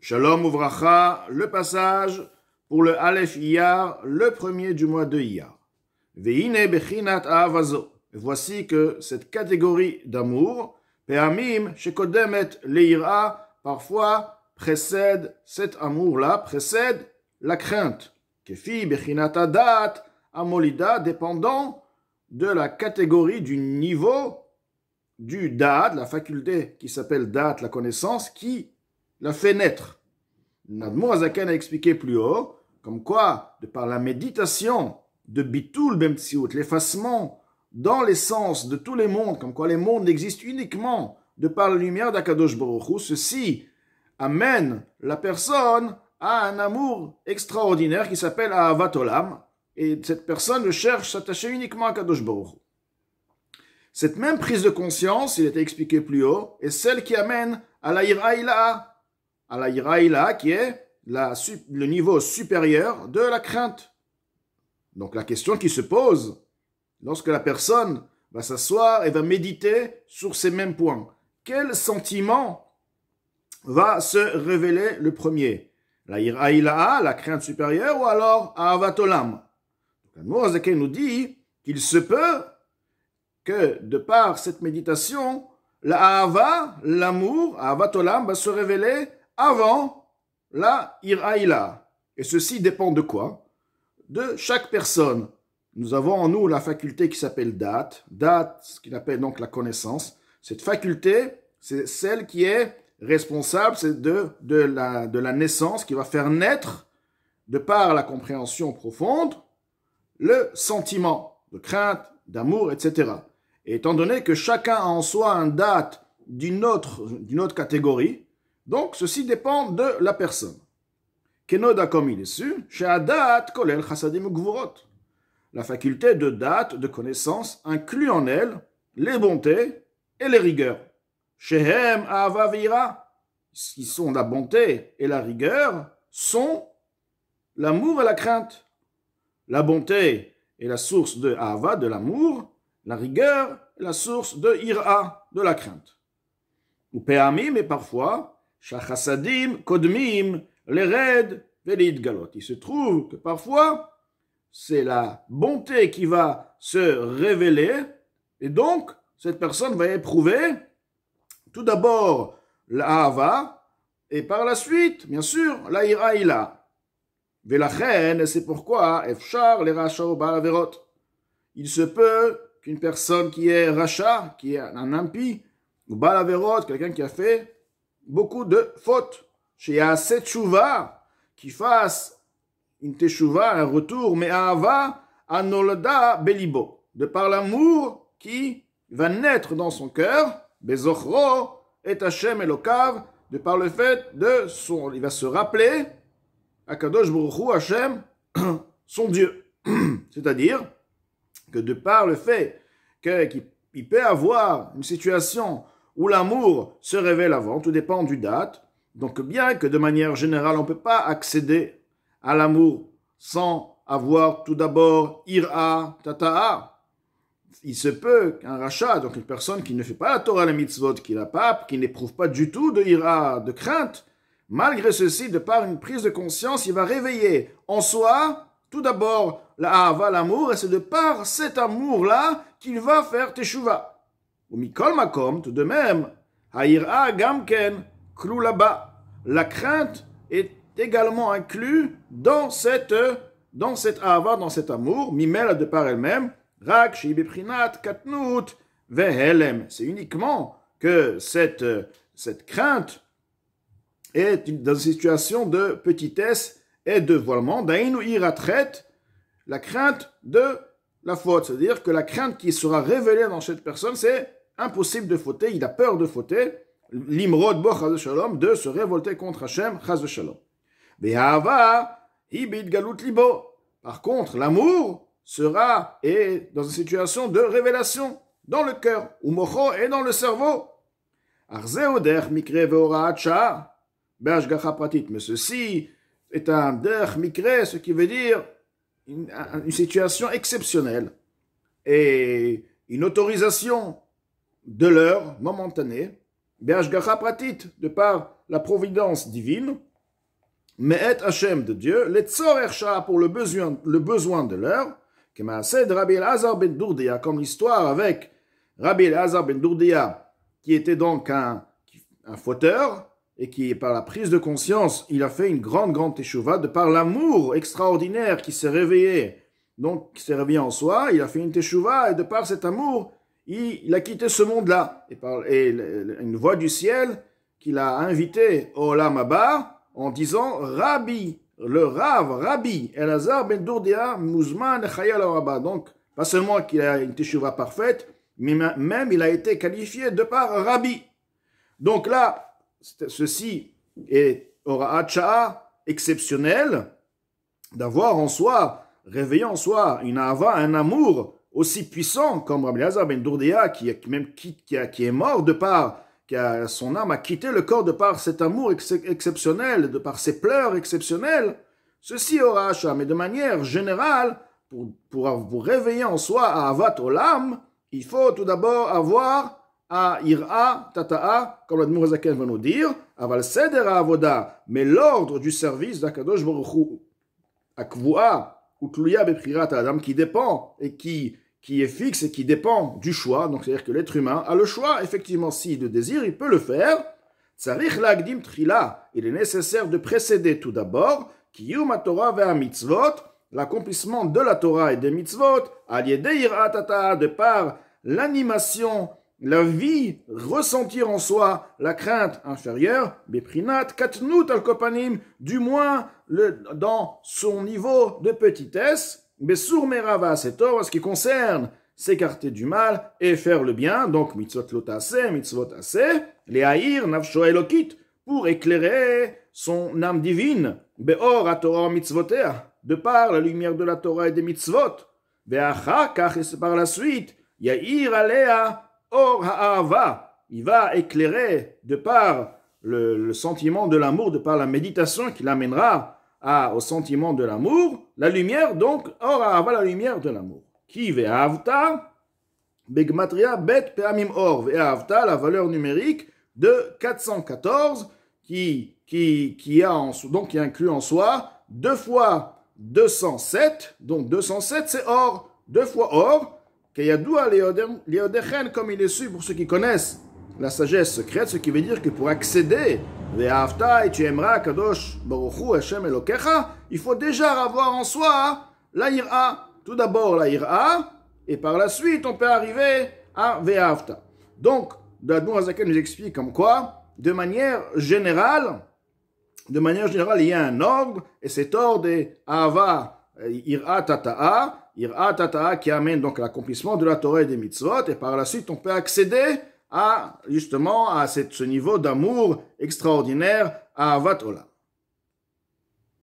Shalom Uvracha, le passage pour le Aleph Iyar, le premier du mois de Iyar. Ve'ine bechinat ahavazo. Voici que cette catégorie d'amour, pe'amim shekodemet le'ira, parfois précède cet amour-là, précède la crainte. Kefi bechinat adat amolida, dépendant de la catégorie, du niveau du da'at, la faculté qui s'appelle da'at, la connaissance, qui la fait naître. L'Admour HaZaken a expliqué plus haut, comme quoi, de par la méditation de Bitul Bemtsiout, l'effacement dans l'essence de tous les mondes, comme quoi les mondes existent uniquement de par la lumière d'Akadosh Baruch Hu, ceci amène la personne à un amour extraordinaire qui s'appelle Ahavat Olam, et cette personne cherche à s'attacher uniquement à Akadosh Baruch Hu. Cette même prise de conscience, il était expliqué plus haut, est celle qui amène à la Yira Ilaha, qui est le niveau supérieur de la crainte. Donc la question qui se pose, lorsque la personne va s'asseoir et va méditer sur ces mêmes points, quel sentiment va se révéler le premier? La Yira Ilaha, la crainte supérieure, ou alors Ahavat Olam? L'Admour HaZaken nous dit qu'il se peut que de par cette méditation, la Ahava, l'amour, Ahavat Olam, va se révéler avant la Yira Ilaha. Et ceci dépend de quoi? De chaque personne. Nous avons en nous la faculté qui s'appelle Da'at, ce qu'il appelle donc la connaissance. Cette faculté, c'est celle qui est responsable, c'est de la naissance, qui va faire naître, de par la compréhension profonde, le sentiment de crainte, d'amour, etc. Et étant donné que chacun a en soi un Da'at d'une autre catégorie, donc ceci dépend de la personne. Kenoda, comme il est su, she'adat kolel chasadim ugvurot. La faculté de date, de connaissance, inclut en elle les bontés et les rigueurs. Shehem ahava ve'ira, qui sont la bonté et la rigueur, sont l'amour et la crainte. La bonté est la source de ahava, de l'amour, la rigueur est la source de ira, de la crainte. Ou pe'amim, et parfois, Shachasadim, Kodmim, l'Ered, Velidgalot. Il se trouve que parfois, c'est la bonté qui va se révéler, et donc, cette personne va éprouver tout d'abord l'Ahava, et par la suite, bien sûr, la Ira Ila. Velachen, c'est pourquoi, Efchar, les Racha ou Balaverot. Il se peut qu'une personne qui est Racha, qui est un impie, ou Balaverot, quelqu'un qui a fait beaucoup de fautes. Chez Yaaset Teshuva, qui fasse une Teshuva, un retour, mais Ahava Anolda Belibo, de par l'amour qui va naître dans son cœur, Bezochro et Hashem Elokav, de par le fait il va se rappeler Akadosh Baruch Hu Hashem, son Dieu. C'est-à-dire que de par le fait qu'il peut avoir une situation où l'amour se révèle avant, tout dépend du date. Donc bien que de manière générale, on ne peut pas accéder à l'amour sans avoir tout d'abord ira, tata'a. Il se peut qu'un rachat, donc une personne qui ne fait pas la Torah, la mitzvot, qui n'éprouve pas du tout de ira, de crainte, malgré ceci, de par une prise de conscience, il va réveiller en soi tout d'abord la ahava, l'amour, et c'est de par cet amour-là qu'il va faire teshuva. Ou mikol makom, tout de même, ha'ira gamken klou là-bas. La crainte est également inclue dans cette ahava, dans cet amour, mimel de par elle-même, rak shibeprinat katnut vehelem. C'est uniquement que cette crainte est dans une situation de petitesse et de voilement. Dainu iratret, la crainte de la faute, c'est-à-dire que la crainte qui sera révélée dans cette personne, c'est impossible de fauter, il a peur de fauter, l'imrod bo chaz shalom, de se révolter contre Hashem, chaz shalom. Behava hibid galut libo. Par contre, l'amour est dans une situation de révélation dans le cœur, ou mocho est dans le cerveau. Arzeo der mikre veorat shah, be'ashgacha pratit. Mais ceci est un der mikre, ce qui veut dire une situation exceptionnelle et une autorisation de l'heure momentanée, be'ashgacha pratit, de par la providence divine, Me'et Hashem de Dieu, les tzorech shah pour le besoin de l'heure, de Rabbi Elazar ben Dourdia, comme l'histoire avec Rabbi Elazar ben Dourdia, qui était donc un fauteur, et qui, par la prise de conscience, il a fait une grande teshuva, de par l'amour extraordinaire qui s'est réveillé, donc qui s'est réveillé en soi, il a fait une teshuva, et de par cet amour, il a quitté ce monde-là, et une voix du ciel qu'il a invité au Olam Haba, en disant Rabbi, le Rabbi Elazar ben Dourdia Muzman Chayal Rabba. Donc, pas seulement qu'il a une teshuva parfaite, mais même il a été qualifié de par Rabbi. Donc là, ceci est Hora'at Sha'a exceptionnel, d'avoir en soi, réveillé en soi, une ahava, un amour aussi puissant comme Rabbi Elazar ben Dourdia, qui est mort de par son âme a quitté le corps de par cet amour exceptionnel, de par ses pleurs exceptionnels. Ceci aura Sha'a, mais de manière générale, pour vous réveiller en soi à Avat Olam, il faut tout d'abord avoir à Ira Tata'a, comme l'Admour Zaken va nous dire, Aval Seder Avoda, mais l'ordre du service d'Akadosh Baruch Hu, Akvua, ou Tluya Beprirat Adam, qui dépend et qui est fixe et qui dépend du choix, donc c'est-à-dire que l'être humain a le choix, effectivement, s'il le désire, il peut le faire. Tzarich lagdim trila, il est nécessaire de précéder tout d'abord, Kiyum HaTorah ve'a mitzvot, l'accomplissement de la Torah et des mitzvot, al yedei Ira Tata'a, de par l'animation, la vie, ressentir en soi la crainte inférieure, Beprinat, Katnut al-Kopanim, du moins dans son niveau de petitesse, Besur Merava, c'est en ce qui concerne s'écarter du mal et faire le bien, donc mitzvot lotase, mitzvot ase, les haïr, nafsho elokit, pour éclairer son âme divine, Beor ha-Torah mitzvotea, de par la lumière de la Torah et des mitzvot, Ve'achakach, et c'est par la suite, Yair alea, Or ha'ava, il va éclairer de par le sentiment de l'amour, de par la méditation qui l'amènera au sentiment de l'amour, la lumière, donc, or ha'ava, la lumière de l'amour. Qui ve'avta, begmatria bet pe'amim or, ve'avta, la valeur numérique de 414, qui inclut en soi 2 fois 207, donc 207 c'est or, 2 fois or, comme il est su pour ceux qui connaissent la sagesse secrète, ce qui veut dire que pour accéder il faut déjà avoir en soi la ira. Tout d'abord la ira, et par la suite on peut arriver à ve'afta. Donc, l'Admour HaZaken nous explique comme quoi, de manière générale, il y a un ordre, et cet ordre est ava ira tata'a, Ira Tata'a qui amène donc à l'accomplissement de la Torah et des mitzvot, et par la suite on peut accéder à justement à ce niveau d'amour extraordinaire à Avat Olam.